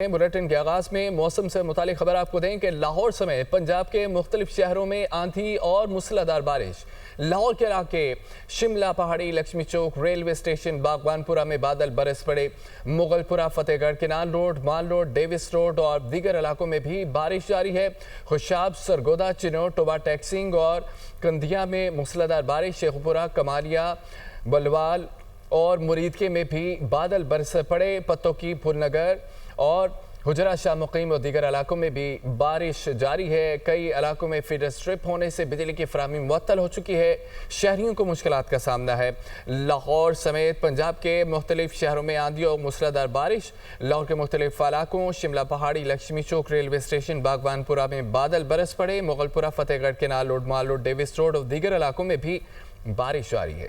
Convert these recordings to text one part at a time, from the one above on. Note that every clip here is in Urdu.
بلیٹن کے آغاز میں موسم سے متعلق خبر آپ کو دیں کہ لاہور سمیت پنجاب کے مختلف شہروں میں آندھی اور موسلادھار بارش۔ لاہور کے علاقے شملہ پہاڑی، لکشمی چوک، ریلوے اسٹیشن، باغبان پورہ میں بادل برس پڑے۔ مغل پورہ، فتح گڑھ، کنال روڈ، مال روڈ، ڈیوس روڈ اور دیگر علاقوں میں بھی بارش جاری ہے۔ خوشاب، سرگودا، چنور، ٹوبا ٹیکسنگ اور کندھیا میں موسلادھار بارش۔ شیخوپورہ، کمالیہ، بلوال اور مریدکے میں بھی بادل برس پڑے۔ پتوکی، پھول نگر اور حجرہ شاہ مقیم اور دیگر علاقوں میں بھی بارش جاری ہے۔ کئی علاقوں میں فیڈر سٹرپ ہونے سے بجلی کی فراہمی معطل ہو چکی ہے۔ شہریوں کو مشکلات کا سامنا ہے۔ لاہور سمیت پنجاب کے مختلف شہروں میں آندھی اور موسلادھار بارش۔ لاہور کے مختلف علاقوں شملہ پہاڑی، لکشمی چوک، ریلوے اسٹیشن، باغبان پورہ میں بادل برس پڑے۔ مغل پورہ، فتح گڑھ، کنال روڈ، مال روڈ، ڈیوس روڈ اور دیگر علاقوں میں بھی بارش جاری ہے۔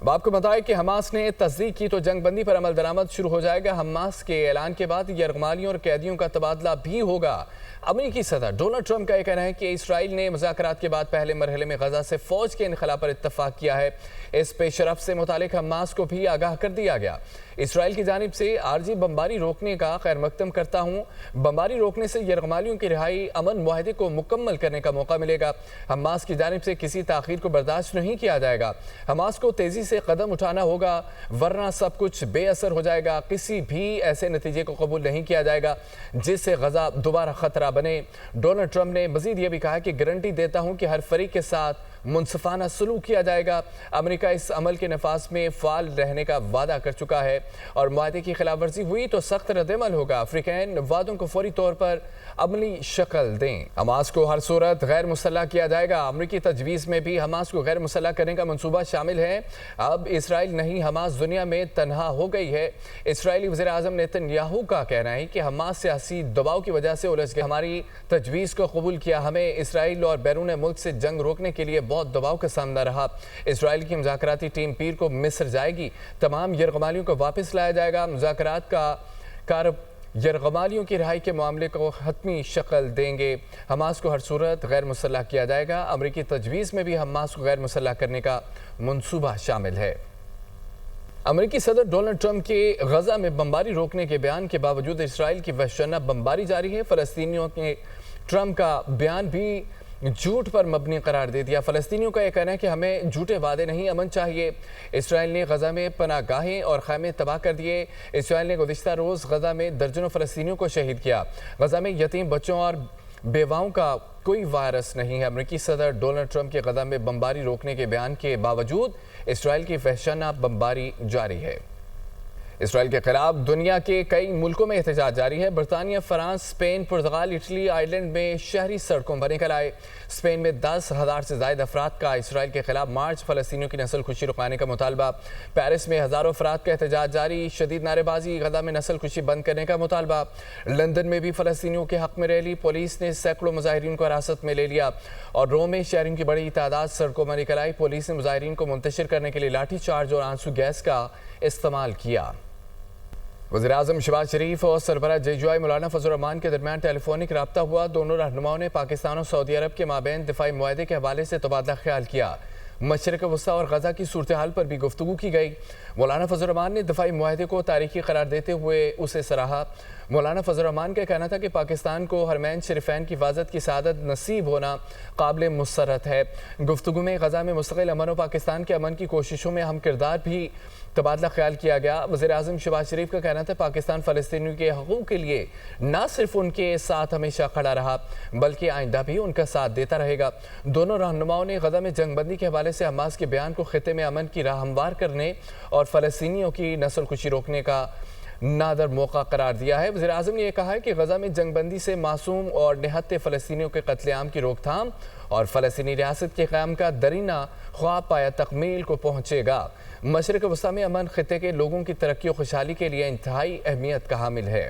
اب آپ کو بتائیں کہ حماس نے تصدیق کی تو جنگ بندی پر عمل درآمد شروع ہو جائے گا۔ حماس کے اعلان کے بعد یرغمالیوں اور قیدیوں کا تبادلہ بھی ہوگا۔ امریکی صدر ڈونلڈ ٹرمپ کا یہ کہنا ہے کہ اسرائیل نے مذاکرات کے بعد پہلے مرحلے میں غزہ سے فوج کے انخلا پر اتفاق کیا ہے۔ اس پیش رفت سے متعلق حماس کو بھی آگاہ کر دیا گیا۔ اسرائیل کی جانب سے عارضی بمباری روکنے کا خیر مقدم کرتا ہوں۔ بمباری روکنے سے یرغمالیوں کی رہائی امن معاہدے کو مکمل کرنے کا موقع ملے گا۔ حماس کی جانب سے کسی تاخیر کو برداشت نہیں کیا جائے گا۔ حماس کو تیزی سے قدم اٹھانا ہوگا ورنہ سب کچھ بے اثر ہو جائے گا۔ کسی بھی ایسے نتیجے کو قبول نہیں کیا جائے گا جس سے غزہ دوبارہ خطرہ بنے۔ ڈونلڈ ٹرمپ نے مزید یہ بھی کہا کہ گارنٹی دیتا ہوں کہ ہر فریق کے ساتھ منصفانہ سلوک کیا جائے گا۔ امریکہ اس عمل کے نفاذ میں فعال رہنے کا وعدہ کر چکا ہے اور معاہدے کی خلاف ورزی ہوئی تو سخت رد عمل ہوگا۔ افریقین وعدوں کو فوری طور پر عملی شکل دیں۔ حماس کو ہر صورت غیر مسلح کیا جائے گا۔ امریکی تجویز میں بھی حماس کو غیر مسلح کرنے کا منصوبہ شامل ہے۔ اب اسرائیل نہیں، حماس دنیا میں تنہا ہو گئی ہے۔ اسرائیلی وزیر اعظم نیتن یاہو کا کہنا ہے کہ حماس سیاسی دباؤ کی وجہ سے الجھ گئی۔ ہماری تجویز کو قبول کیا، ہمیں اسرائیل اور بیرون ملک سے جنگ روکنے کے لیے بہت دباؤ کا سامنا رہا۔ اسرائیل کی مذاکراتی ٹیم پیر کو مصر جائے گی۔ تمام یرغمالیوں کو واپس لایا جائے گا۔ مذاکرات کا یرغمالیوں کی رہائی کے معاملے کو حتمی شکل دیں گے۔ حماس کو ہر صورت غیر مسلح کیا جائے گا۔ امریکی تجویز میں بھی حماس کو غیر مسلح کرنے کا منصوبہ شامل ہے۔ امریکی صدر ڈونلڈ ٹرمپ کے غزہ میں بمباری روکنے کے بیان کے باوجود اسرائیل کی وحشیانہ بمباری جاری ہے۔ فلسطینیوں نے ٹرمپ کا بیان بھی جھوٹ پر مبنی قرار دے دیا۔ فلسطینیوں کا یہ کہنا ہے کہ ہمیں جھوٹے وعدے نہیں، امن چاہیے۔ اسرائیل نے غزہ میں پناہ گاہیں اور خیمے تباہ کر دیے۔ اسرائیل نے گزشتہ روز غزہ میں درجنوں فلسطینیوں کو شہید کیا۔ غزہ میں یتیم بچوں اور بیواؤں کا کوئی وائرس نہیں ہے۔ امریکی صدر ڈونلڈ ٹرمپ کے غزہ میں بمباری روکنے کے بیان کے باوجود اسرائیل کی وحشیانہ بمباری جاری ہے۔ اسرائیل کے خلاف دنیا کے کئی ملکوں میں احتجاج جاری ہے۔ برطانیہ، France, Spain, Portugal, Italy, Ireland میں شہری سڑکوں پر نکل آئے۔ اسپین میں 10,000 سے زائد افراد کا اسرائیل کے خلاف مارچ۔ فلسطینیوں کی نسل کشی رکانے کا مطالبہ۔ پیرس میں ہزاروں افراد کا احتجاج جاری۔ شدید نعرے بازی، غزہ میں نسل کشی بند کرنے کا مطالبہ۔ لندن میں بھی فلسطینیوں کے حق میں ریلی۔ پولیس نے سینکڑوں مظاہرین کو حراست میں لے لیا اور روم میں شہریوں کی بڑی تعداد سڑکوں میں نکل آئی۔ پولیس نے مظاہرین کو منتشر کرنے کے لیے لاٹھی چارج اور آنسو گیس کا استعمال کیا۔ وزیراعظم شہباز شریف اور سربراہ جے یو آئی مولانا فضل الرحمان کے درمیان ٹیلی فونک رابطہ ہوا۔ دونوں رہنماؤں نے پاکستان اور سعودی عرب کے مابین دفاعی معاہدے کے حوالے سے تبادلہ خیال کیا۔ مشرق وسطیٰ اور غزہ کی صورتحال پر بھی گفتگو کی گئی۔ مولانا فضل الرحمان نے دفاعی معاہدے کو تاریخی قرار دیتے ہوئے اسے سراہا۔ مولانا فضل الرحمان کا کہنا تھا کہ پاکستان کو حرمین شریفین کی حفاظت کی سعادت نصیب ہونا قابل مسرت ہے۔ گفتگو میں غزہ میں مستقل امن و پاکستان کے امن کی کوششوں میں اہم کردار بھی تبادلہ خیال کیا گیا۔ وزیر اعظم شہباز شریف کا کہنا تھا پاکستان فلسطینیوں کے حقوق کے لیے نہ صرف ان کے ساتھ ہمیشہ کھڑا رہا بلکہ آئندہ بھی ان کا ساتھ دیتا رہے گا۔ دونوں رہنماؤں نے غزہ میں جنگ بندی کے حوالے سے حماس کے بیان کو خطے میں امن کی راہ ہموار کرنے اور فلسطینیوں کی نسل کشی روکنے کا نادر موقع قرار دیا ہے۔ وزیر اعظم نے یہ کہا ہے کہ غزہ میں جنگ بندی سے معصوم اور نہتے فلسطینیوں کے قتل عام کی روک تھام اور فلسطینی ریاست کے قیام کا درینہ خواب پایا تکمیل کو پہنچے گا۔ مشرق وسطیٰ میں امن خطے کے لوگوں کی ترقی و خوشحالی کے لیے انتہائی اہمیت کا حامل ہے۔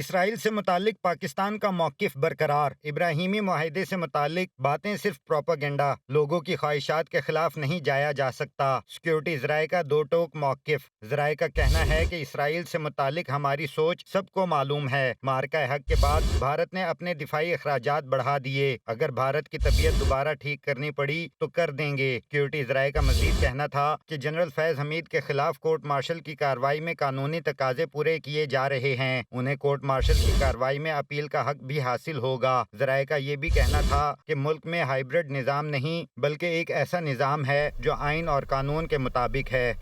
اسرائیل سے متعلق پاکستان کا موقف برقرار، ابراہیمی معاہدے سے متعلق باتیں صرف پروپیگنڈا، لوگوں کی خواہشات کے خلاف نہیں جایا جا سکتا۔ سیکیورٹی ذرائع کا دو ٹوک موقف، ذرائع کا کہنا ہے کہ اسرائیل سے متعلق ہماری سوچ سب کو معلوم ہے۔ معرکہ حق کے بعد بھارت نے اپنے دفاعی اخراجات بڑھا دیے، اگر بھارت کی طبیعت دوبارہ ٹھیک کرنی پڑی تو کر دیں گے۔ سیکیورٹی ذرائع کا مزید کہنا تھا کہ جنرل فیض حمید کے خلاف کورٹ مارشل کی کارروائی میں قانونی تقاضے پورے کیے جا رہے ہیں، انہیں کورٹ مارشل کی کارروائی میں اپیل کا حق بھی حاصل ہوگا۔ ذرائع کا یہ بھی کہنا تھا کہ ملک میں ہائیبرڈ نظام نہیں بلکہ ایک ایسا نظام ہے جو آئین اور قانون کے مطابق ہے۔